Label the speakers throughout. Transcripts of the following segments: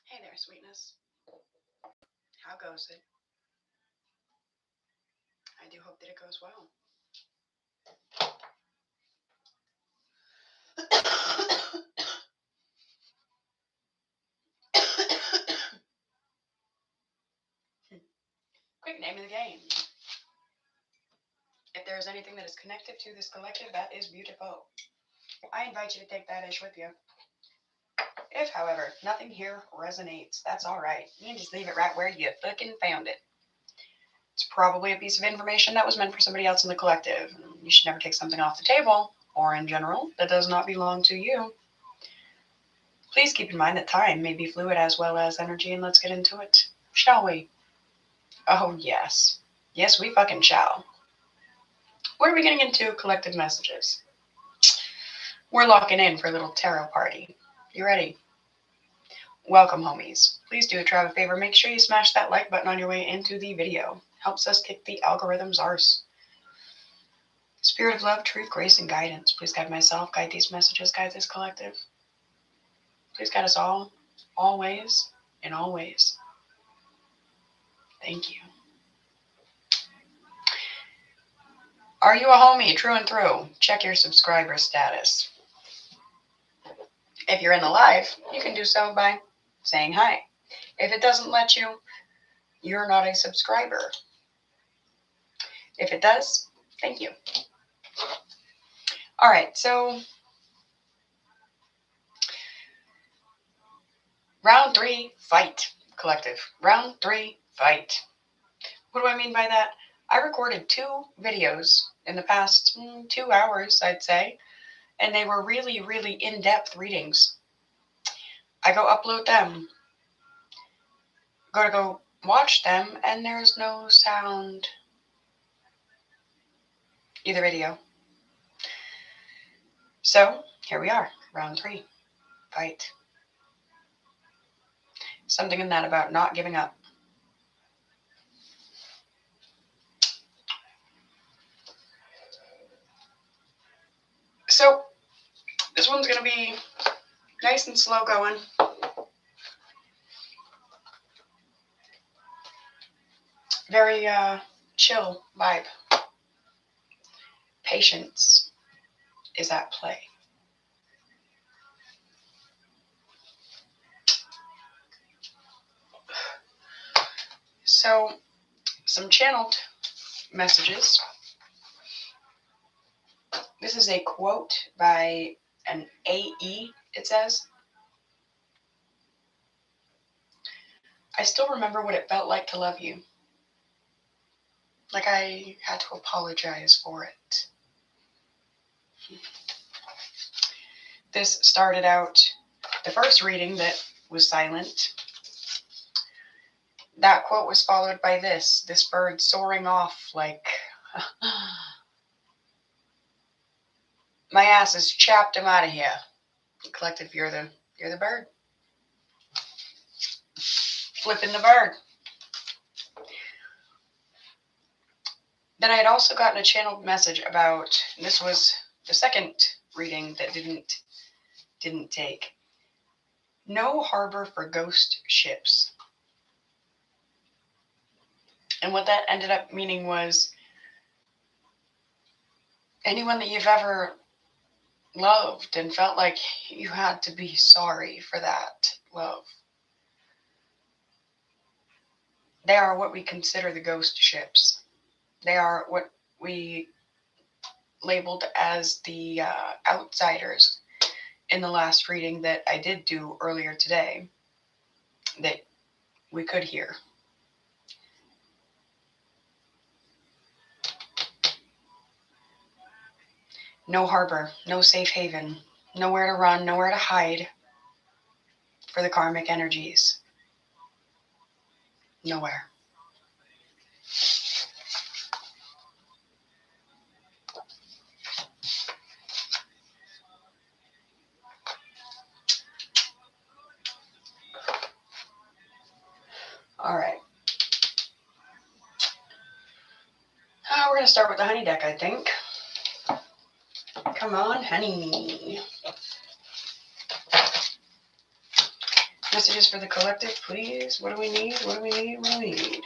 Speaker 1: Hey there, sweetness. How goes it? I do hope that it goes well. Quick name of the game. If there is anything that is connected to this collective, that is beautiful. I invite you to take that ish with you. If, however, nothing here resonates, that's all right. You can just leave it right where you fucking found it. It's probably a piece of information that was meant for somebody else in the collective. You should never take something off the table, or in general, that does not belong to you. Please keep in mind that time may be fluid as well as energy, and let's get into it, shall we? Oh, yes. Yes, we fucking shall. What are we getting into? Collective messages. We're locking in for a little tarot party. You ready? Welcome, homies. Please do Trav a favor. Make sure you smash that like button on your way into the video. Helps us kick the algorithm's arse. Spirit of love, truth, grace, and guidance. Please guide myself, guide these messages, guide this collective. Please guide us all, always, in all ways. Thank you. Are you a homie, true and through? Check your subscriber status. If you're in the live, you can do so by saying hi. If it doesn't let you, you're not a subscriber. If it does, thank you. All right, so round 3, fight, collective. Round 3, fight. What do I mean by that? I recorded 2 videos in the past 2 hours, I'd say, and they were really, really in-depth readings. I go upload them, go watch them, and there's no sound. Either video. So, here we are, round 3, fight. Something in that about not giving up. So, this one's going to be nice and slow going. Very chill vibe. Patience is at play. So, some channeled messages. This is a quote by an AE, it says. I still remember what it felt like to love you. Like I had to apologize for it. This started out, the first reading that was silent. That quote was followed by this bird soaring off like, my ass is chapped, I'm out of here. Collective, you're the bird. Flipping the bird. Then I had also gotten a channeled message about, this was the second reading that didn't take. No harbor for ghost ships. And what that ended up meaning was anyone that you've ever loved and felt like you had to be sorry for that love. They are what we consider the ghost ships. They are what we labeled as the outsiders in the last reading that I did do earlier today that we could hear. No harbor, no safe haven, nowhere to run, nowhere to hide for the karmic energies. Nowhere. All right. We're going to start with the honey deck, I think. Come on, honey. Messages for the collective, please. What do we need? What do we need? What do we need?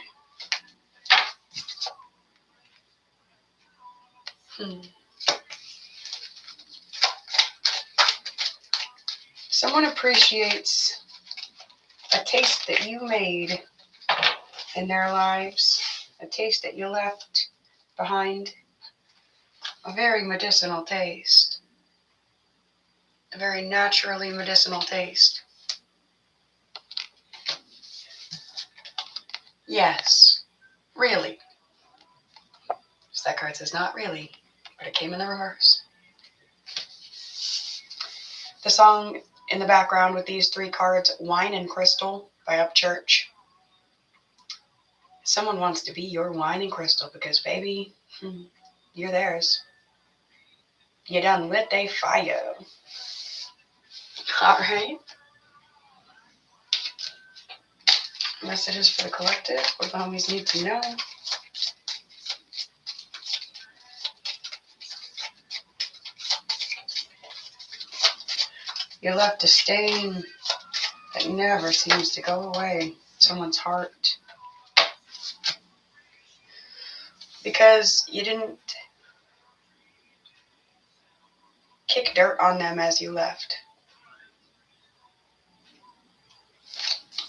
Speaker 1: Someone appreciates a taste that you made in their lives, a taste that you left behind, a very medicinal taste, a very naturally medicinal taste. Yes, really. So that card says not really, but it came in the reverse. The song in the background with these three cards, Wine and Crystal by Upchurch. Someone wants to be your wine and crystal because, baby, you're theirs. You done lit a fire. All right. Messages for the collective. What the homies need to know. You left a stain that never seems to go away. Someone's heart. Because you didn't kick dirt on them as you left.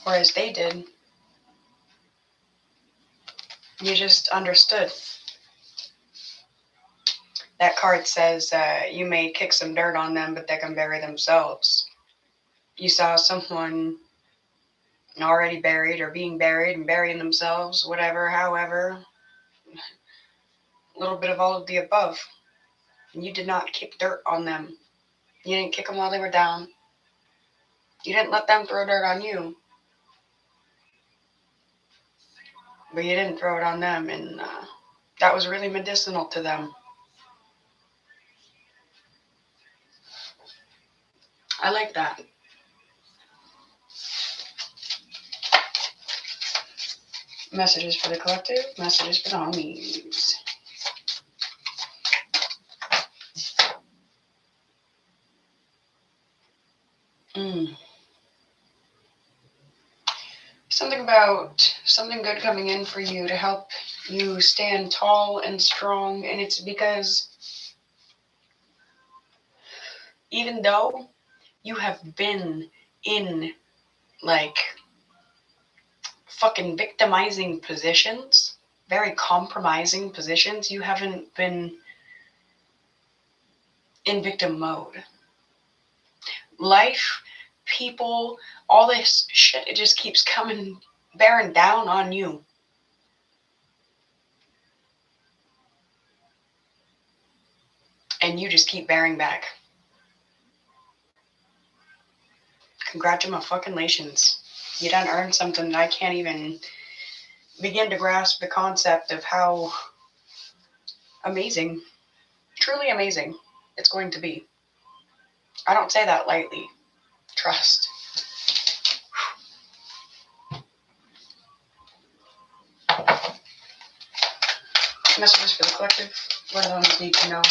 Speaker 1: Or as they did. You just understood. That card says you may kick some dirt on them, but they can bury themselves. You saw someone already buried or being buried and burying themselves, whatever, however. A little bit of all of the above. And you did not kick dirt on them. You didn't kick them while they were down. You didn't let them throw dirt on you. But you didn't throw it on them, and that was really medicinal to them. I like that. Messages for the collective, messages for the homies. Something about something good coming in for you to help you stand tall and strong, and it's because even though you have been in like fucking victimizing positions, very compromising positions, you haven't been in victim mode. Life, people, all this shit, it just keeps coming, bearing down on you. And you just keep bearing back. Congratulations. You done earned something that I can't even begin to grasp the concept of how amazing, truly amazing it's going to be. I don't say that lightly. Trust. Messages for the collective. What do others need to know?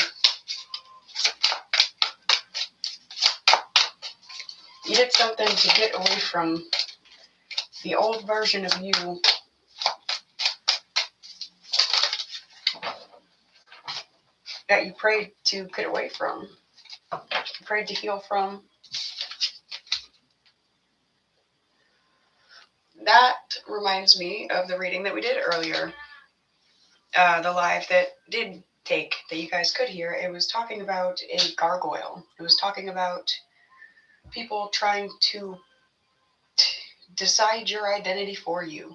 Speaker 1: You did something to get away from the old version of you that you prayed to get away from. You prayed to heal from. That reminds me of the reading that we did earlier. The live that did take, that you guys could hear. It was talking about a gargoyle. It was talking about people trying to decide your identity for you.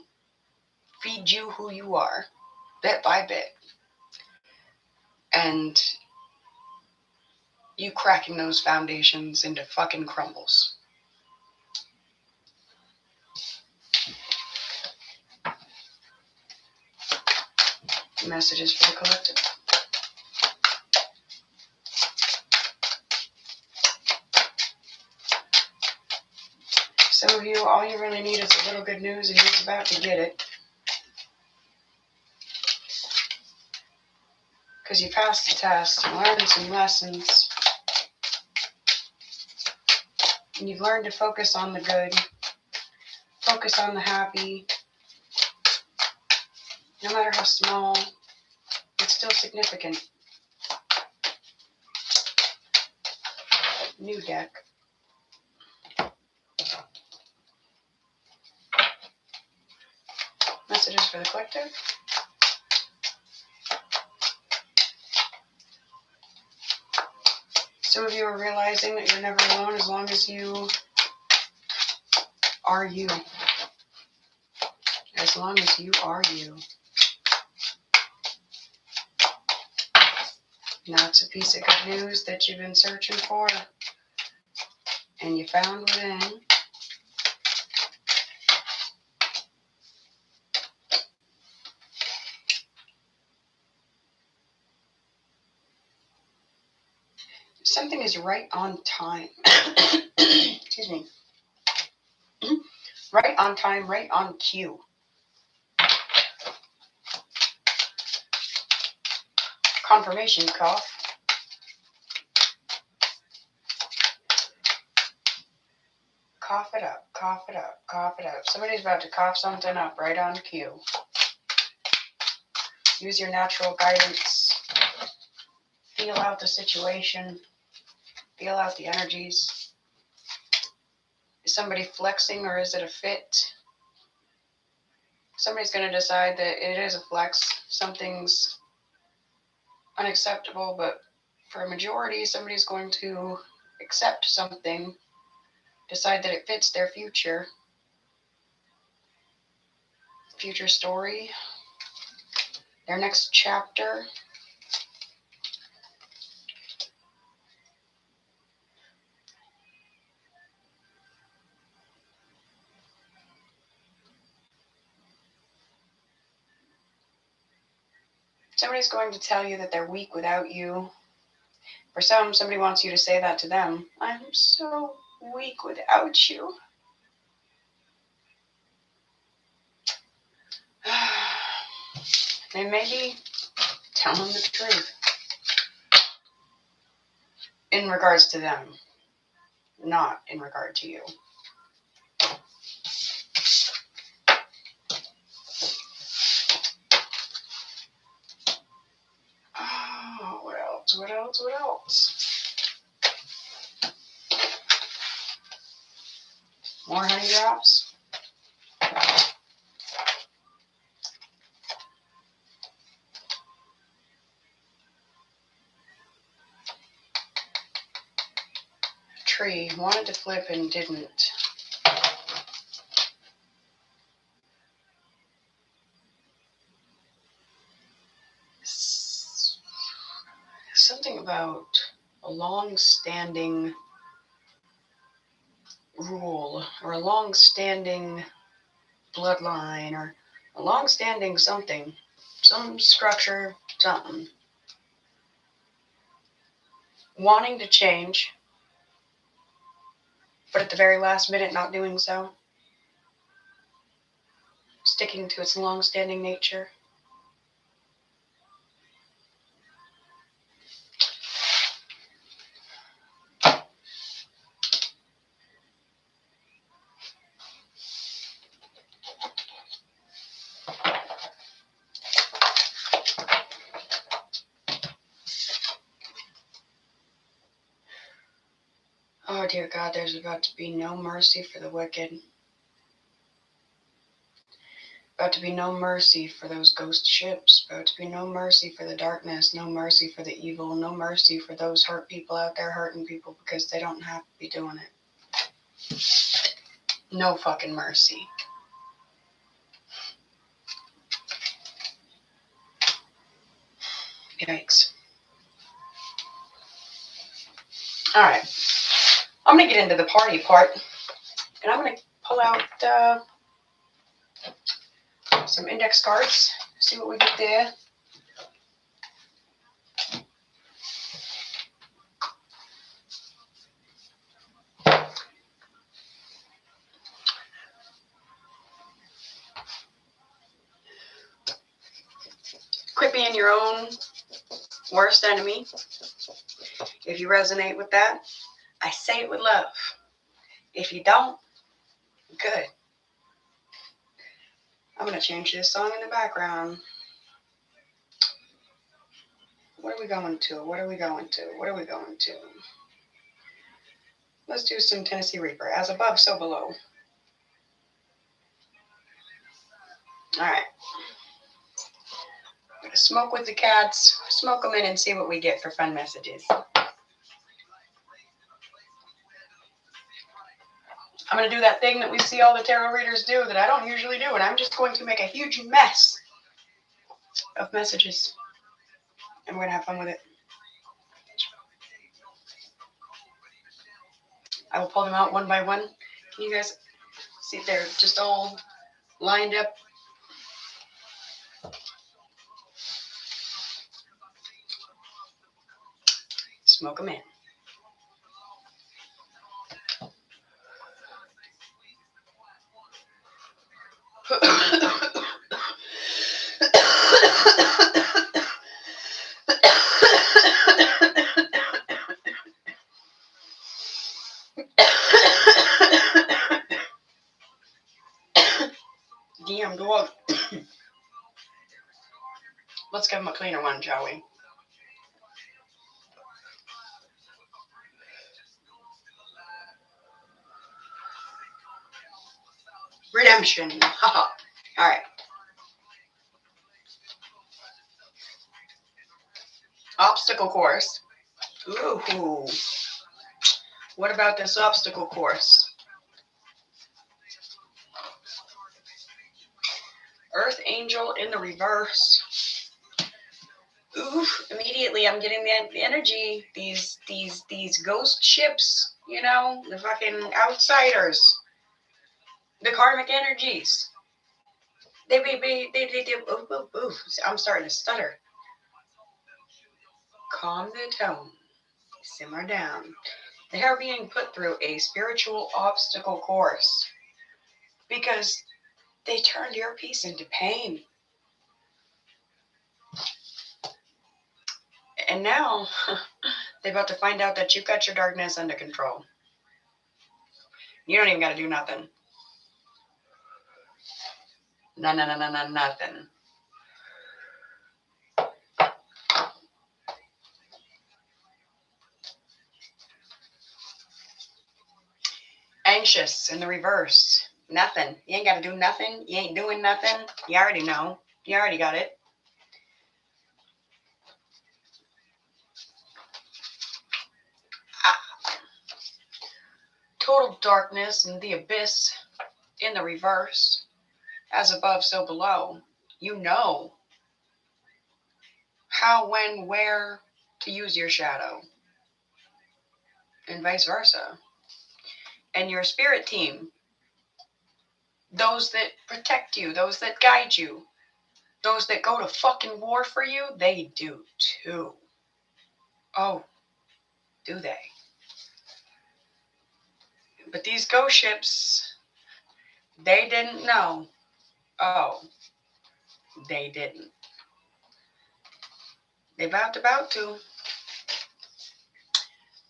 Speaker 1: Feed you who you are, bit by bit. And you cracking those foundations into fucking crumbles. Messages for the collective. Some of you, all you really need is a little good news and you're about to get it. Because you passed the test and learned some lessons. And you've learned to focus on the good. Focus on the happy. No matter how small, it's still significant. New deck. Messages for the collective. Some of you are realizing that you're never alone as long as you are you. As long as you are you. Now it's a piece of good news that you've been searching for and you found within. Something is right on time. Excuse me. Right on time, right on cue. Confirmation cough. Cough it up, cough it up, cough it up. Somebody's about to cough something up right on cue. Use your natural guidance. Feel out the situation. Feel out the energies. Is somebody flexing or is it a fit? Somebody's going to decide that it is a flex. Something's unacceptable, but for a majority, somebody's going to accept something, decide that it fits their future story, their next chapter. Somebody's going to tell you that they're weak without you. For some, somebody wants you to say that to them. I'm so weak without you. And maybe tell them the truth. In regards to them, not in regard to you. Oh, what else? What else? What else? More honey drops. Tree. Wanted to flip and didn't. Something about a long-standing rule or a long-standing bloodline or a long-standing something, some structure, something. Wanting to change, but at the very last minute not doing so. Sticking to its long-standing nature. Oh dear God, there's about to be no mercy for the wicked. About to be no mercy for those ghost ships. About to be no mercy for the darkness. No mercy for the evil. No mercy for those hurt people out there hurting people because they don't have to be doing it. No fucking mercy. Yikes. Alright. I'm going to get into the party part. And I'm going to pull out some index cards. See what we get there. Quit being your own worst enemy. If you resonate with that, I say it with love. If you don't, good. I'm going to change this song in the background. What are we going to? What are we going to? What are we going to? Let's do some Tennessee Reaper. As above, so below. Alright. Smoke with the cats. Smoke them in and see what we get for fun messages. I'm going to do that thing that we see all the tarot readers do that I don't usually do, and I'm just going to make a huge mess of messages. And we're going to have fun with it. I will pull them out one by one. Can you guys see they're just all lined up? Smoke them in. Damn dog. Let's give him a cleaner one, shall we? Redemption. Haha. Alright. Obstacle course. Ooh. What about this obstacle course? Earth Angel in the reverse. Ooh, immediately I'm getting the energy. These ghost ships, you know, the fucking outsiders. The karmic energies. They ooh. I'm starting to stutter. Calm the tone. Simmer down. They are being put through a spiritual obstacle course because they turned your peace into pain. And now they're about to find out that you've got your darkness under control. You don't even got to do nothing. Nothing. Anxious in the reverse. Nothing. You ain't got to do nothing. You ain't doing nothing. You already know. You already got it. Total darkness and the abyss in the reverse. As above, so below. You know how, when, where to use your shadow. And vice versa. And your spirit team. Those that protect you. Those that guide you. Those that go to fucking war for you. They do too. Oh. Do they? But these ghost ships, they didn't know. Oh, they didn't. They about to.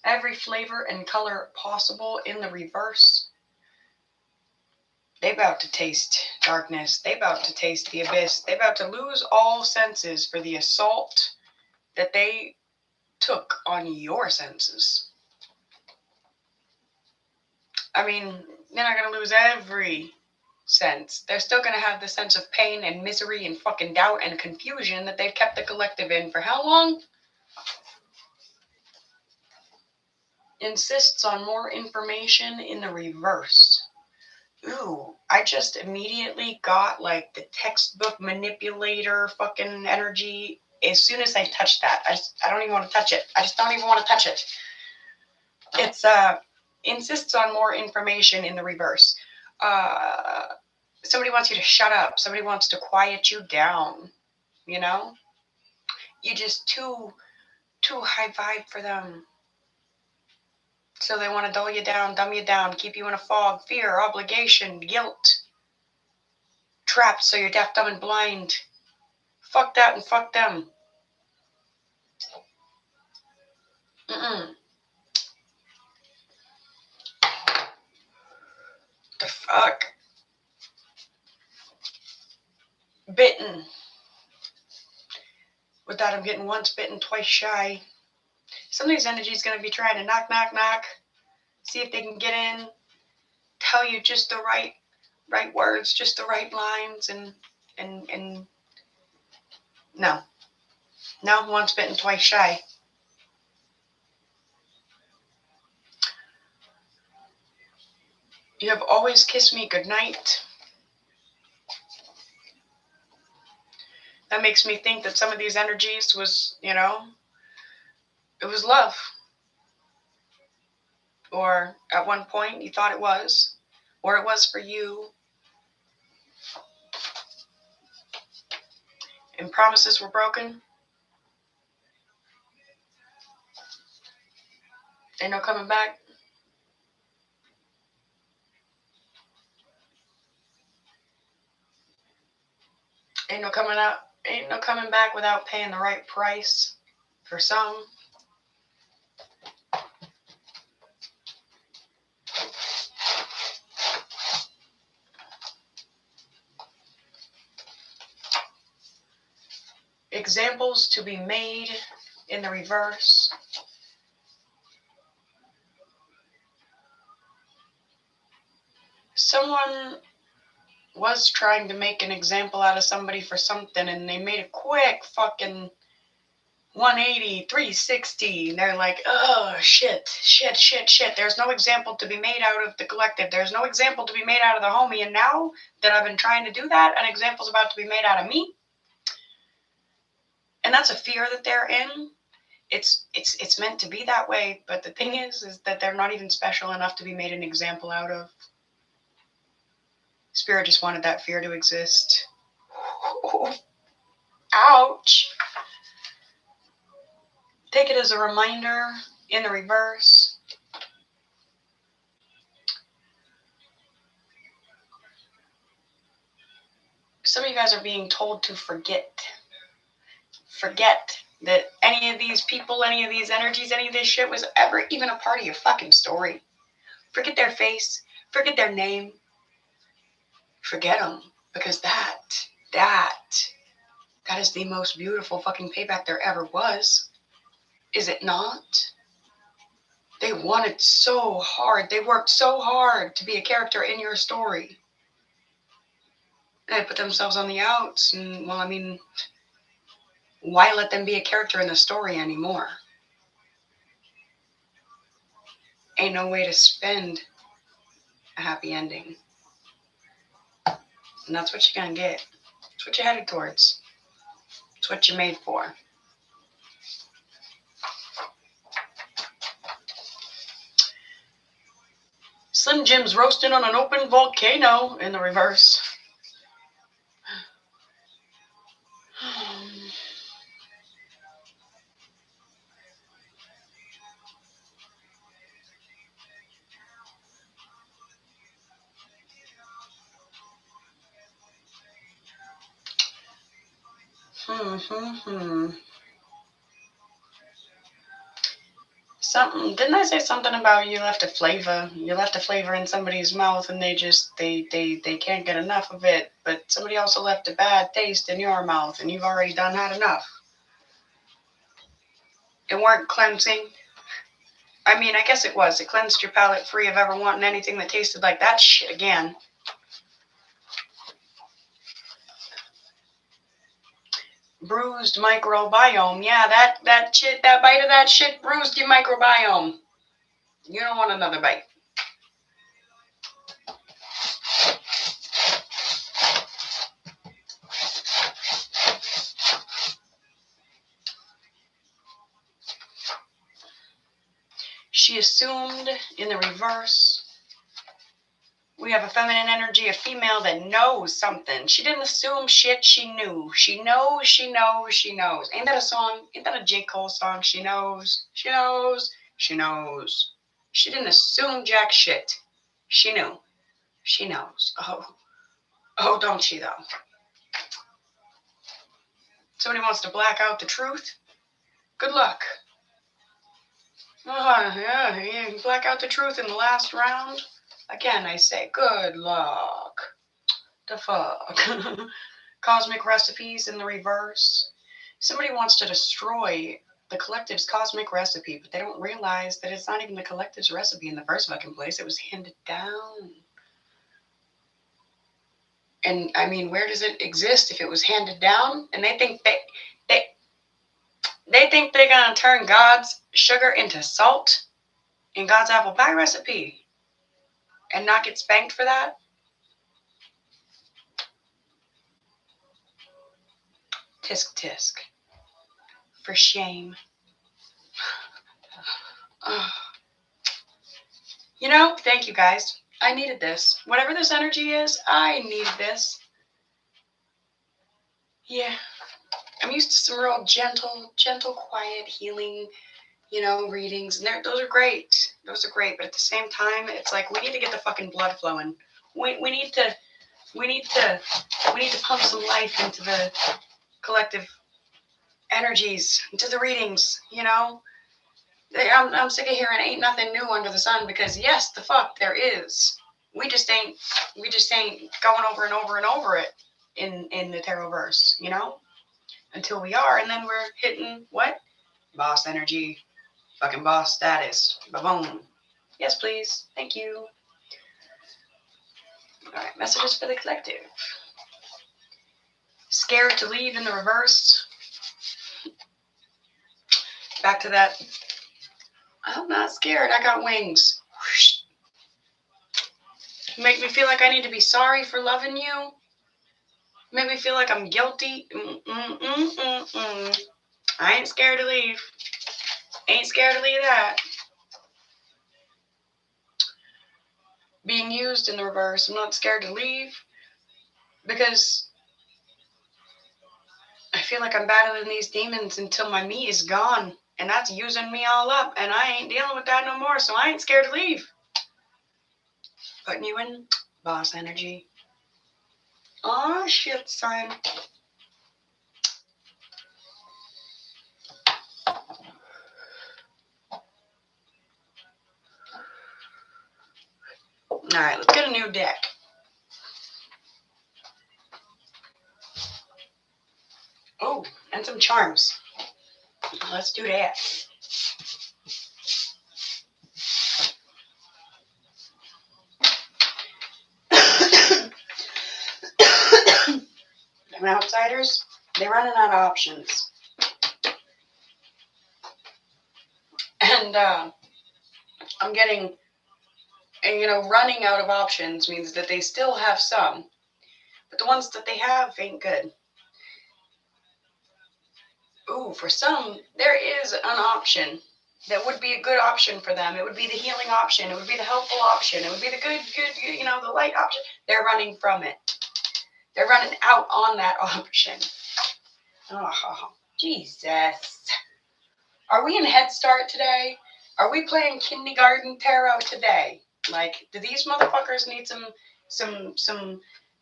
Speaker 1: Every flavor and color possible in the reverse. They about to taste darkness. They about to taste the abyss. They about to lose all senses for the assault that they took on your senses. I mean, they're not going to lose every sense. They're still going to have the sense of pain and misery and fucking doubt and confusion that they've kept the collective in for how long? Insists on more information in the reverse. Ooh, I just immediately got like the textbook manipulator fucking energy. As soon as I touched that, I don't even want to touch it. I just don't even want to touch it. It's insists on more information in the reverse. Somebody wants you to shut up. Somebody wants to quiet you down. You know? You're just too high vibe for them. So they want to dull you down, dumb you down, keep you in a fog, fear, obligation, guilt. Trapped so you're deaf, dumb, and blind. Fuck that and fuck them. The fuck? bitten. With that, I'm getting once bitten, twice shy. Some of these energies going to be trying to knock, knock, knock. See if they can get in. Tell you just the right words, just the right lines, and no. No, once bitten, twice shy. You have always kissed me goodnight. That makes me think that some of these energies was, you know, it was love. Or at one point you thought it was. Or it was for you. And promises were broken. Ain't no coming back. Ain't no coming back without paying the right price for some. Examples to be made in the reverse. Someone was trying to make an example out of somebody for something, and they made a quick fucking 180, 360. And they're like, oh, shit. There's no example to be made out of the collective. There's no example to be made out of the homie. And now that I've been trying to do that, an example's about to be made out of me. And that's a fear that they're in. It's meant to be that way. But the thing is that they're not even special enough to be made an example out of. Spirit just wanted that fear to exist. Ouch. Take it as a reminder in the reverse. Some of you guys are being told to forget. Forget that any of these people, any of these energies, any of this shit was ever even a part of your fucking story. Forget their face. Forget their name. Forget them. Because that is the most beautiful fucking payback there ever was. Is it not? They wanted so hard. They worked so hard to be a character in your story. And they put themselves on the outs. And, well, I mean, why let them be a character in the story anymore? Ain't no way to spend a happy ending. And that's what you're going to get. It's what you're headed towards. It's what you're made for. Slim Jim's roasting on an open volcano in the reverse. Something, didn't I say something about you left a flavor? You left a flavor in somebody's mouth and they can't get enough of it. But somebody also left a bad taste in your mouth and you've already had enough. It weren't cleansing. I mean, I guess it was. It cleansed your palate free of ever wanting anything that tasted like that shit again. Bruised microbiome. Yeah, that shit, that bite of that shit bruised your microbiome. You don't want another bite. She assumed in the reverse. We have a feminine energy, a female that knows something. She didn't assume shit, she knew. She knows. Ain't that a song? Ain't that a J. Cole song? She knows. She didn't assume jack shit. She knew. She knows. Oh, don't she though? Somebody wants to black out the truth? Good luck. Oh, yeah, you black out the truth in the last round? Again, I say, good luck. The fuck? cosmic recipes in the reverse. Somebody wants to destroy the collective's cosmic recipe, but they don't realize that it's not even the collective's recipe in the first fucking place. It was handed down. And I mean, where does it exist if it was handed down? And they think they think they're gonna turn God's sugar into salt in God's apple pie recipe and not get spanked for that? Tisk tisk. For shame. You know, thank you guys. I needed this. Whatever this energy is, I needed this. Yeah. I'm used to some real gentle, quiet, healing, readings. And those are great. Those are great. But at the same time, it's like we need to get the fucking blood flowing. We need to pump some life into the collective energies, into the readings, I'm sick of hearing ain't nothing new under the sun, because yes, the fuck there is. We just ain't going over and over and over it in the tarot verse, until we are, and then we're hitting what? Boss energy, fucking boss status. Ba-boom. Yes, please. Thank you. All right, messages for the collective. Scared to leave in the reverse. Back to that. I'm not scared. I got wings. Whoosh. Make me feel like I need to be sorry for loving you. Make me feel like I'm guilty. I ain't scared to leave. Ain't scared to leave that. Being used in the reverse. I'm not scared to leave because I feel like I'm battling these demons until my meat is gone. And that's using me all up. And I ain't dealing with that no more. So I ain't scared to leave. Putting you in boss energy. Oh shit, son. Alright, let's get a new deck. Oh, and some charms. Let's do that. Them outsiders, they're running out of options. And I'm getting, running out of options means that they still have some. But the ones that they have ain't good. Ooh, for some, there is an option that would be a good option for them. It would be the healing option. It would be the helpful option. It would be the good, the light option. They're running from it. They're running out on that option. Oh, Jesus. Are we in Head Start today? Are we playing kindergarten tarot today? Like, do these motherfuckers need some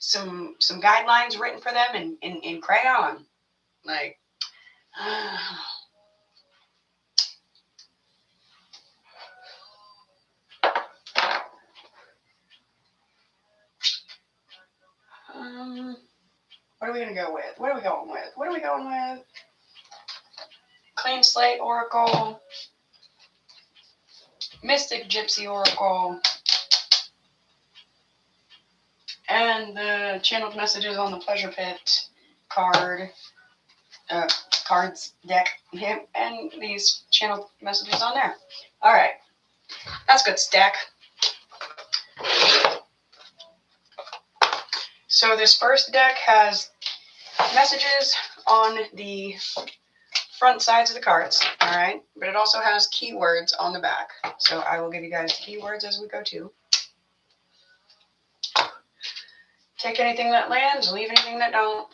Speaker 1: guidelines written for them in crayon? Like, what are we gonna go with? What are we going with? Clean Slate Oracle, Mystic Gypsy Oracle, and the channeled messages on the Pleasure Pit cards deck, and these channeled messages on there. All right, that's good stack. So this first deck has messages on the front sides of the cards, all right? But it also has keywords on the back. So I will give you guys keywords as we go too. Take anything that lands, leave anything that don't.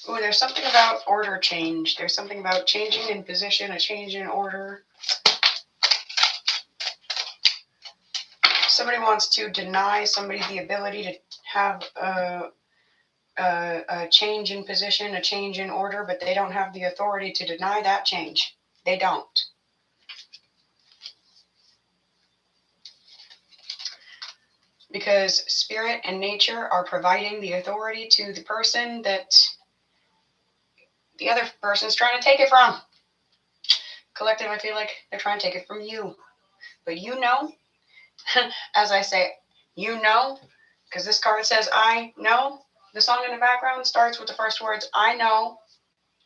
Speaker 1: Ooh, there's something about order change. There's something about changing in position, a change in order. Somebody wants to deny somebody the ability to have a change in position, a change in order, but they don't have the authority to deny that change. They don't. Because spirit and nature are providing the authority to the person that the other person's trying to take it from. Collective, I feel like they're trying to take it from you. But you know, as I say, you know, because this card says I know. The song in the background starts with the first words, I know.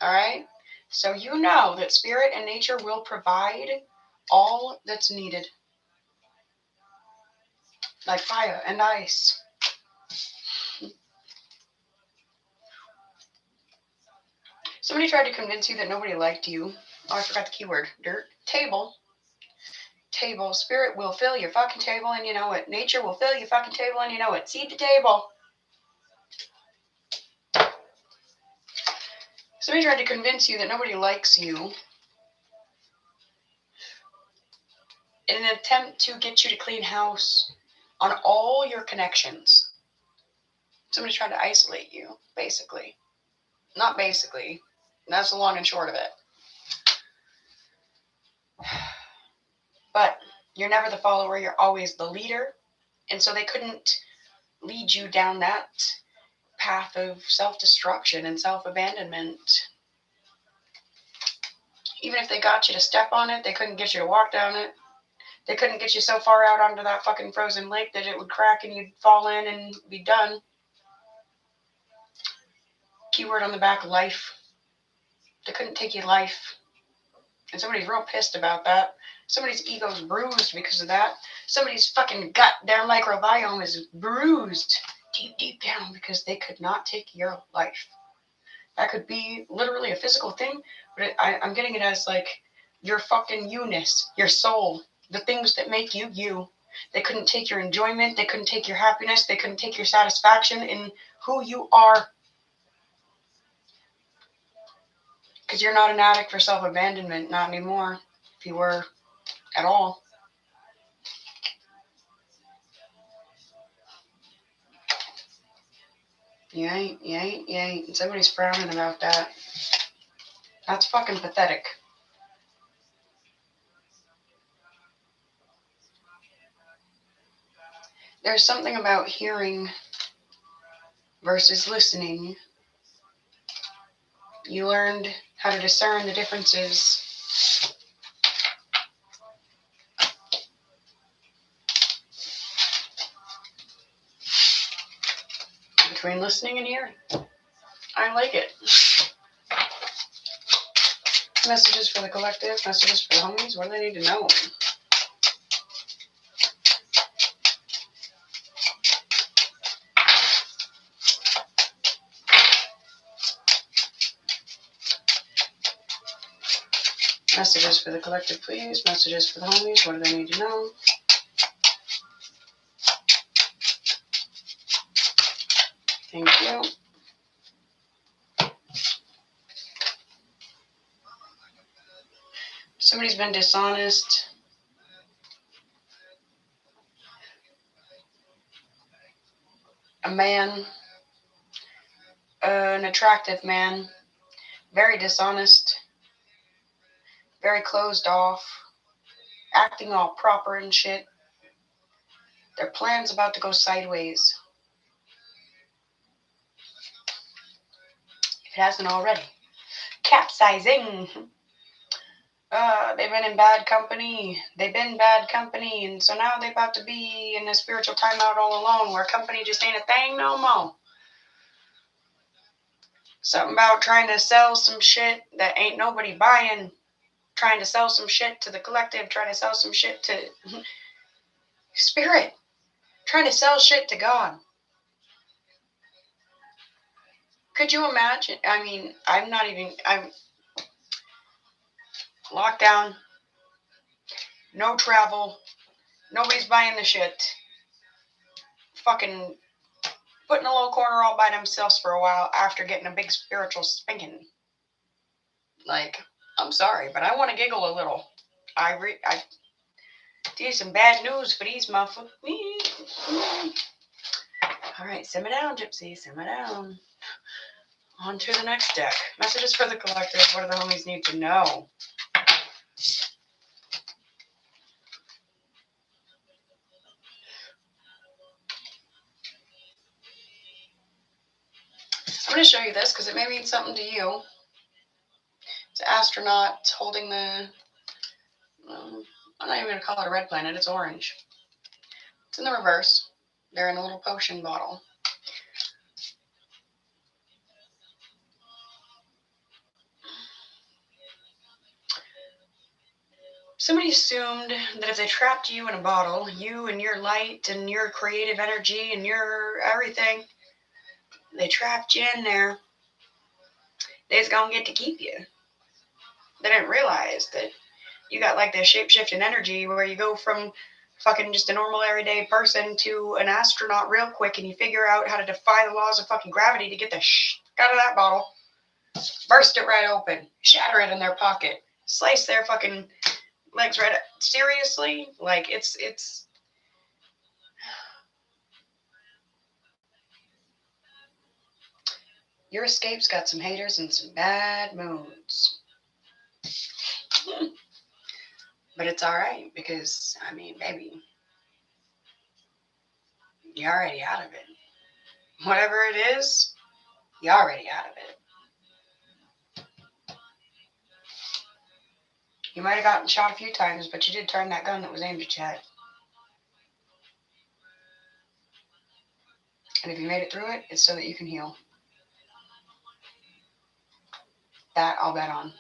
Speaker 1: All right? So you know that spirit and nature will provide all that's needed. Like fire and ice. Somebody tried to convince you that nobody liked you. Oh, I forgot the keyword. Dirt. Table. Table. Spirit will fill your fucking table and you know it. Nature will fill your fucking table and you know it. Seed the table. Somebody tried to convince you that nobody likes you in an attempt to get you to clean house on all your connections. Somebody's trying to isolate you, basically. Not basically. That's the long and short of it. But you're never the follower, you're always the leader. And so they couldn't lead you down that path of self-destruction and self-abandonment. Even if they got you to step on it, they couldn't get you to walk down it. They couldn't get you so far out onto that fucking frozen lake that it would crack and you'd fall in and be done. Keyword on the back, life. They couldn't take you life. And somebody's real pissed about that. Somebody's ego's bruised because of that. Somebody's fucking gut, their microbiome is bruised deep, deep down because they could not take your life. That could be literally a physical thing, but I'm getting it as like your fucking you-ness, your soul, the things that make you you. They couldn't take your enjoyment. They couldn't take your happiness. They couldn't take your satisfaction in who you are. Because you're not an addict for self-abandonment, not anymore, if you were at all. You ain't. And somebody's frowning about that. That's fucking pathetic. There's something about hearing versus listening. You learned how to discern the differences between listening and hearing. I like it. Messages for the collective, messages for the homies. What do they need to know? Messages for the collective, please. Messages for the homies. What do they need to know? Thank you. Somebody's been dishonest. A man, an attractive man, very dishonest, very closed off, acting all proper and shit. Their plan's about to go sideways. If it hasn't already. Capsizing. They've been in bad company. They've been bad company. And so now they're about to be in a spiritual timeout all alone where company just ain't a thing no more. Something about trying to sell some shit that ain't nobody buying. Trying to sell some shit to the collective. Trying to sell some shit to spirit. Trying to sell shit to God. Could you imagine? I mean, I'm locked down. No travel. Nobody's buying the shit. Fucking put in a little corner all by themselves for a while after getting a big spiritual spanking. Like, I'm sorry, but I want to giggle a little. I there's some bad news for these motherfuckers. All right, simmer down, Gypsy, simmer down. On to the next deck. Messages for the collective. What do the homies need to know? I'm going to show you this because it may mean something to you. It's an astronaut holding the, I'm not even going to call it a red planet, it's orange. It's in the reverse. They're in a little potion bottle. Somebody assumed that if they trapped you in a bottle, you and your light and your creative energy and your everything, they trapped you in there, they was going to get to keep you. They didn't realize that you got like this shape-shifting energy where you go from fucking just a normal everyday person to an astronaut real quick, and you figure out how to defy the laws of fucking gravity to get the shit out of that bottle, burst it right open, shatter it in their pocket, slice their fucking legs right up. Seriously? Like, it's your escape's got some haters and some bad moods. But it's alright because, I mean, baby, you're already out of it. Whatever it is, you're already out of it. You might have gotten shot a few times, but you did turn that gun that was aimed at your head. And if you made it through it, it's so that you can heal. That I'll bet on.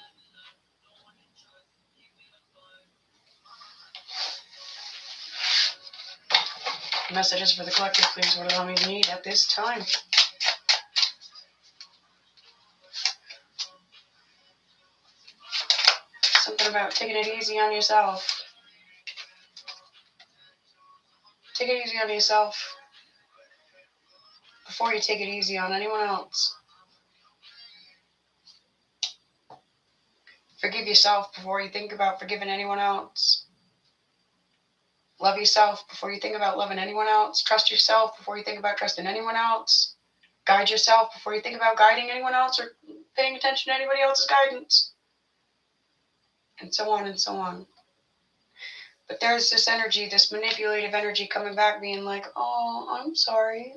Speaker 1: Messages for the collective, please. What do I need at this time? Something about taking it easy on yourself. Take it easy on yourself before you take it easy on anyone else. Forgive yourself before you think about forgiving anyone else. Love yourself before you think about loving anyone else. Trust yourself before you think about trusting anyone else. Guide yourself before you think about guiding anyone else or paying attention to anybody else's guidance. And so on and so on. But there's this energy, this manipulative energy coming back being like, oh, I'm sorry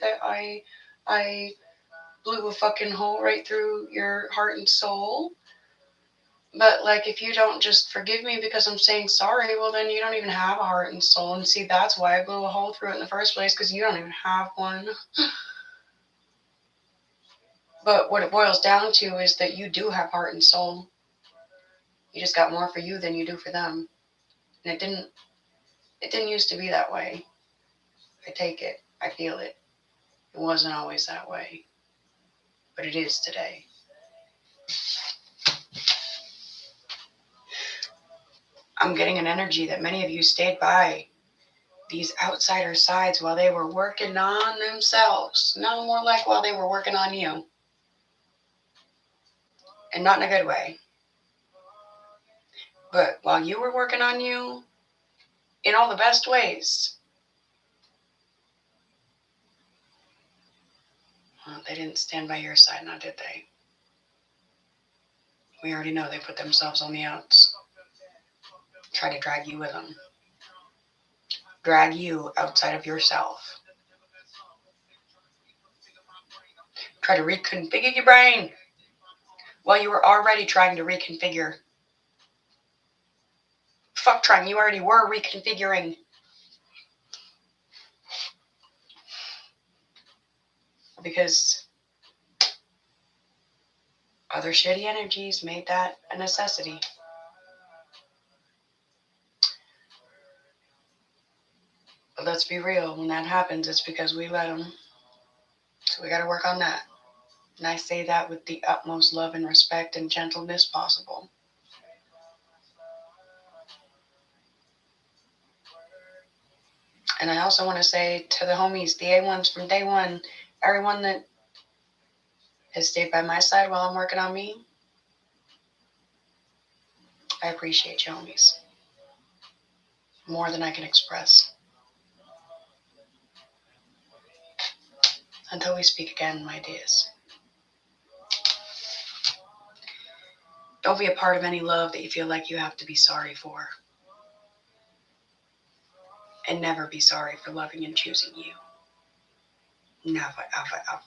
Speaker 1: that I blew a fucking hole right through your heart and soul. But, like, if you don't just forgive me because I'm saying sorry, well, then you don't even have a heart and soul. And see, that's why I blew a hole through it in the first place, because you don't even have one. But what it boils down to is that you do have heart and soul. You just got more for you than you do for them. And it didn't used to be that way. I take it. I feel it. It wasn't always that way. But it is today. I'm getting an energy that many of you stayed by these outsider sides while they were working on themselves. No, more like while they were working on you. And not in a good way. But while you were working on you, in all the best ways, well, they didn't stand by your side, now did they? We already know they put themselves on the outs. Try to drag you with them. Drag you outside of yourself. Try to reconfigure your brain while you were already trying to reconfigure. Fuck trying, you already were reconfiguring. Because other shitty energies made that a necessity. But let's be real, when that happens, it's because we let them. So we got to work on that. And I say that with the utmost love and respect and gentleness possible. And I also want to say to the homies, the A1s from day one, everyone that has stayed by my side while I'm working on me, I appreciate you, homies. More than I can express. Until we speak again, my dears. Don't be a part of any love that you feel like you have to be sorry for. And never be sorry for loving and choosing you. Never, ever, ever.